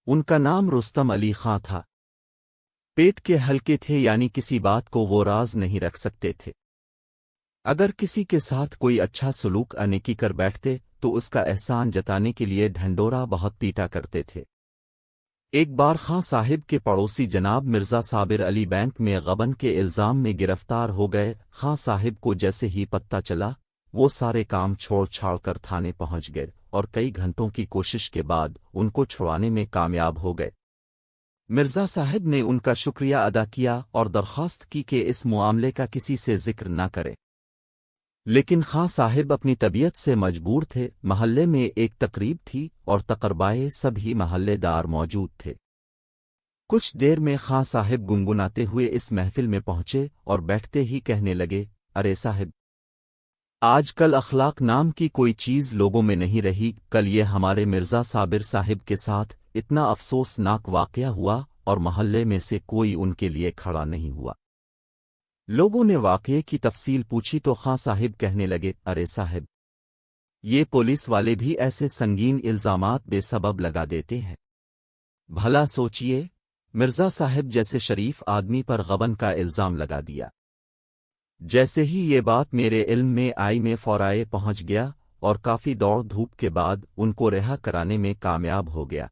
ان کا نام رستم علی خاں تھا۔ پیٹ کے ہلکے تھے، یعنی کسی بات کو وہ راز نہیں رکھ سکتے تھے۔ اگر کسی کے ساتھ کوئی اچھا سلوک انیکی کر بیٹھتے تو اس کا احسان جتانے کے لیے ڈھنڈورا بہت پیٹا کرتے تھے۔ ایک بار خاں صاحب کے پڑوسی جناب مرزا صابر علی بینک میں غبن کے الزام میں گرفتار ہو گئے۔ خاں صاحب کو جیسے ہی پتہ چلا، وہ سارے کام چھوڑ چھاڑ کر تھانے پہنچ گئے اور کئی گھنٹوں کی کوشش کے بعد ان کو چھڑانے میں کامیاب ہو گئے۔ مرزا صاحب نے ان کا شکریہ ادا کیا اور درخواست کی کہ اس معاملے کا کسی سے ذکر نہ کرے، لیکن خاں صاحب اپنی طبیعت سے مجبور تھے۔ محلے میں ایک تقریب تھی اور تقربائے سبھی محلے دار موجود تھے۔ کچھ دیر میں خاں صاحب گنگناتے ہوئے اس محفل میں پہنچے اور بیٹھتے ہی کہنے لگے، ارے صاحب، آج کل اخلاق نام کی کوئی چیز لوگوں میں نہیں رہی۔ کل یہ ہمارے مرزا صابر صاحب کے ساتھ اتنا افسوسناک واقعہ ہوا اور محلے میں سے کوئی ان کے لیے کھڑا نہیں ہوا۔ لوگوں نے واقعے کی تفصیل پوچھی تو خاں صاحب کہنے لگے، ارے صاحب، یہ پولیس والے بھی ایسے سنگین الزامات بے سبب لگا دیتے ہیں۔ بھلا سوچئے، مرزا صاحب جیسے شریف آدمی پر غبن کا الزام لگا دیا۔ جیسے ہی یہ بات میرے علم میں آئی، میں فورائے پہنچ گیا اور کافی دوڑ دھوپ کے بعد ان کو رہا کرانے میں کامیاب ہو گیا۔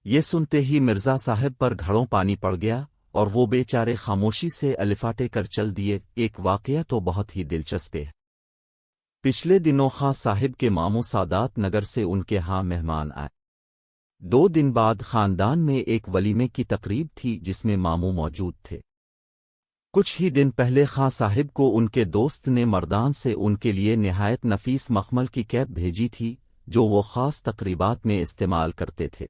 یہ سنتے ہی مرزا صاحب پر گھڑوں پانی پڑ گیا اور وہ بیچارے خاموشی سے الفاٹے کر چل دیے۔ ایک واقعہ تو بہت ہی دلچسپ ہے۔ پچھلے دنوں خاں صاحب کے ماموں سادات نگر سے ان کے ہاں مہمان آئے۔ 2 دن بعد خاندان میں ایک ولیمے کی تقریب تھی جس میں ماموں موجود تھے۔ کچھ ہی دن پہلے خاں صاحب کو ان کے دوست نے مردان سے ان کے لیے نہایت نفیس مخمل کی کیپ بھیجی تھی جو وہ خاص تقریبات میں استعمال کرتے تھے۔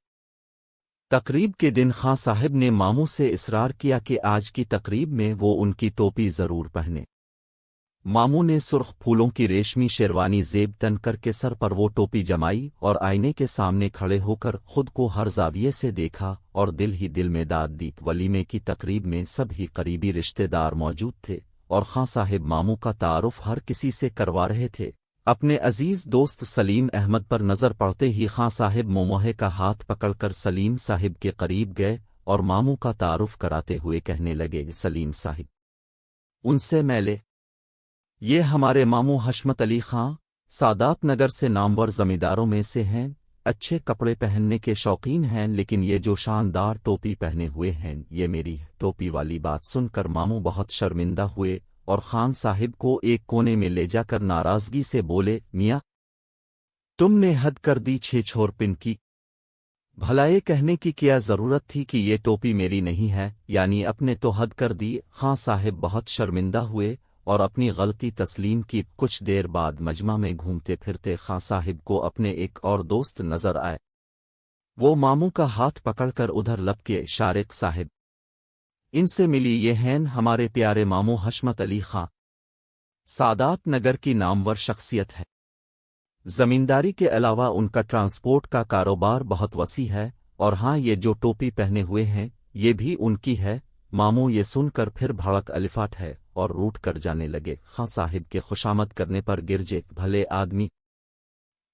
تقریب کے دن خاں صاحب نے ماموں سے اصرار کیا کہ آج کی تقریب میں وہ ان کی ٹوپی ضرور پہنے۔ ماموں نے سرخ پھولوں کی ریشمی شیروانی زیب تن کر کے سر پر وہ ٹوپی جمائی اور آئینے کے سامنے کھڑے ہو کر خود کو ہر زاویے سے دیکھا اور دل ہی دل میں داد دی۔ ولیمے کی تقریب میں سب ہی قریبی رشتہ دار موجود تھے اور خاں صاحب ماموں کا تعارف ہر کسی سے کروا رہے تھے۔ اپنے عزیز دوست سلیم احمد پر نظر پڑتے ہی خاں صاحب موموہے کا ہاتھ پکڑ کر سلیم صاحب کے قریب گئے اور ماموں کا تعارف کراتے ہوئے کہنے لگے، سلیم صاحب، ان سے ملے، یہ ہمارے ماموں حشمت علی خاں سادات نگر سے نامور زمینداروں میں سے ہیں۔ اچھے کپڑے پہننے کے شوقین ہیں، لیکن یہ جو شاندار ٹوپی پہنے ہوئے ہیں یہ میری ٹوپی والی بات سن کر ماموں بہت شرمندہ ہوئے اور خان صاحب کو ایک کونے میں لے جا کر ناراضگی سے بولے، میاں، تم نے حد کر دی چھ چھور پن کی۔ بھلا یہ کہنے کی کیا ضرورت تھی کہ یہ ٹوپی میری نہیں ہے، یعنی اپنے تو حد کر دی۔ خان صاحب بہت شرمندہ ہوئے اور اپنی غلطی تسلیم کی۔ کچھ دیر بعد مجمع میں گھومتے پھرتے خان صاحب کو اپنے ایک اور دوست نظر آئے۔ وہ ماموں کا ہاتھ پکڑ کر ادھر لپ کے، شارق صاحب، ان سے ملی، یہ ہیں ہمارے پیارے ماموں حشمت علی خاں، سادات نگر کی نامور شخصیت ہے۔ زمینداری کے علاوہ ان کا ٹرانسپورٹ کا کاروبار بہت وسیع ہے، اور ہاں، یہ جو ٹوپی پہنے ہوئے ہیں یہ بھی ان کی ہے۔ ماموں یہ سن کر پھر بھڑک الفاٹ ہے اور روٹ کر جانے لگے۔ خاں صاحب کے خوشامد کرنے پر گرجے، بھلے آدمی،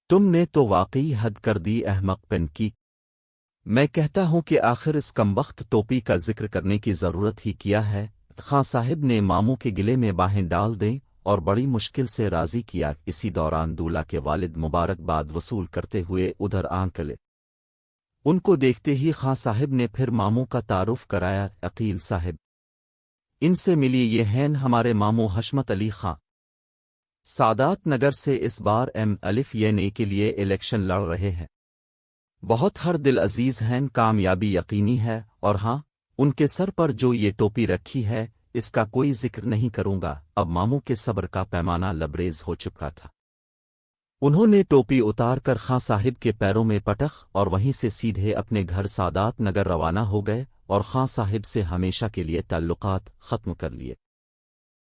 تم نے تو واقعی حد کر دی احمق پن کی۔ میں کہتا ہوں کہ آخر اس کمبخت ٹوپی کا ذکر کرنے کی ضرورت ہی کیا ہے۔ خاں صاحب نے ماموں کے گلے میں باہیں ڈال دیں اور بڑی مشکل سے راضی کیا۔ اسی دوران دولہا کے والد مبارکباد وصول کرتے ہوئے ادھر آ نکلے۔ ان کو دیکھتے ہی خاں صاحب نے پھر ماموں کا تعارف کرایا، عقیل صاحب، ان سے ملی، یہ ہیں ہمارے ماموں حشمت علی خاں، سادات نگر سے اس بار MLFA کے لیے الیکشن لڑ رہے ہیں، بہت ہر دل عزیز ہیں، کامیابی یقینی ہے، اور ہاں، ان کے سر پر جو یہ ٹوپی رکھی ہے اس کا کوئی ذکر نہیں کروں گا۔ اب ماموں کے صبر کا پیمانہ لبریز ہو چکا تھا۔ انہوں نے ٹوپی اتار کر خاں صاحب کے پیروں میں پٹخ اور وہیں سے سیدھے اپنے گھر سادات نگر روانہ ہو گئے اور خاں صاحب سے ہمیشہ کے لیے تعلقات ختم کر لیے۔